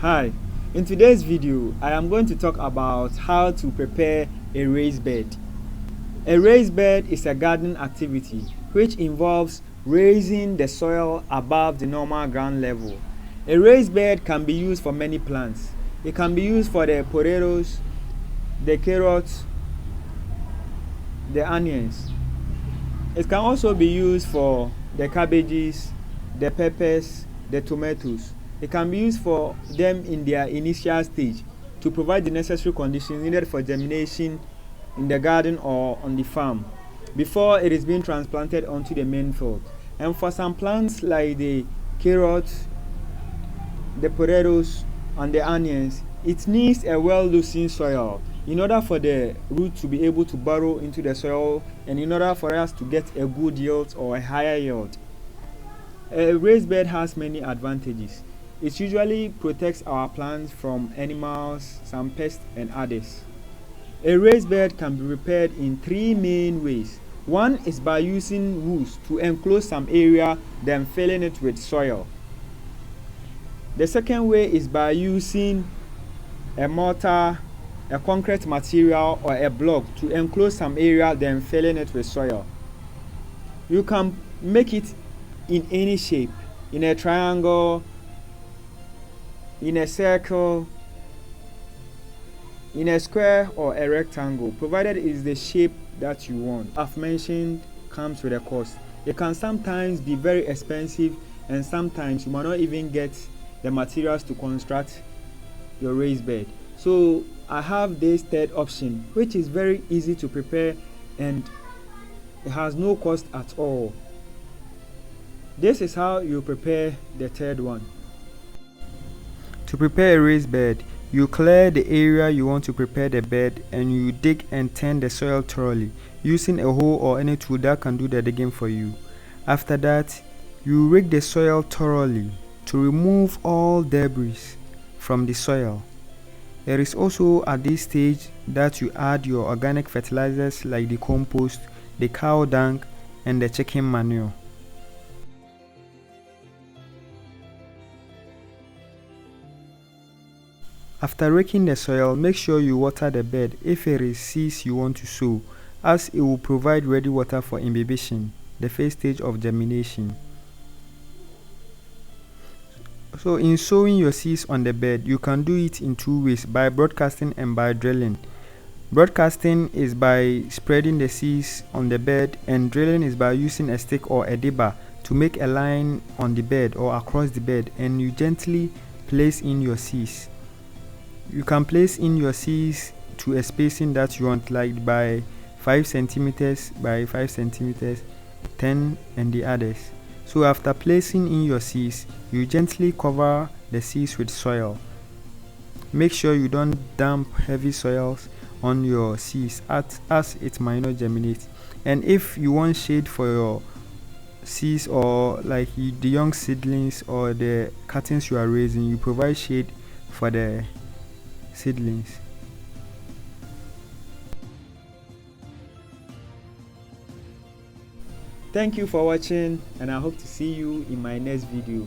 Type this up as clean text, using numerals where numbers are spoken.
Hi, in today's video I am going to talk about how to prepare a raised bed. A raised bed is a gardening activity which involves raising the soil above the normal ground level. A raised bed can be used for many plants. It can be used for the potatoes, the carrots, the onions. It can also be used for the cabbages, the peppers, the tomatoes. It can be used for them in their initial stage to provide the necessary conditions needed for germination in the garden or on the farm before it is being transplanted onto the main field. And for some plants like the carrots, the potatoes, and the onions, it needs a well-loosened soil in order for the root to be able to burrow into the soil and in order for us to get a good yield or a higher yield. A raised bed has many advantages. It usually protects our plants from animals, some pests, and others. A raised bed can be prepared in three main ways. One is by using woods to enclose some area, then filling it with soil. The second way is by using a mortar, a concrete material, or a block to enclose some area, then filling it with soil. You can make it in any shape, in a triangle, in a circle, in a square, or a rectangle, provided it is the shape that you want. I've mentioned comes with a cost. It can sometimes be very expensive, and sometimes you might not even get the materials to construct your raised bed. So I have this third option, which is very easy to prepare and it has no cost at all. This is how you prepare the third one. To prepare a raised bed, you clear the area you want to prepare the bed and you dig and turn the soil thoroughly using a hoe or any tool that can do the digging for you. After that, you rig the soil thoroughly to remove all debris from the soil. It is also at this stage that you add your organic fertilizers like the compost, the cow dung, and the chicken manure. After raking the soil, make sure you water the bed if it is seeds you want to sow, as it will provide ready water for imbibition, the first stage of germination. So in sowing your seeds on the bed, you can do it in two ways, by broadcasting and by drilling. Broadcasting is by spreading the seeds on the bed, and drilling is by using a stick or a dibber to make a line on the bed or across the bed, and you gently place in your seeds. You can place in your seeds to a spacing that you want, like by 5 centimeters by 5 centimeters, 10 and the others. So after placing in your seeds, you gently cover the seeds with soil. Make sure you don't dump heavy soils on your seeds as it might not germinate. And if you want shade for your seeds, or like the young seedlings or the cuttings you are raising, you provide shade for the seedlings. Thank you for watching, and I hope to see you in my next video.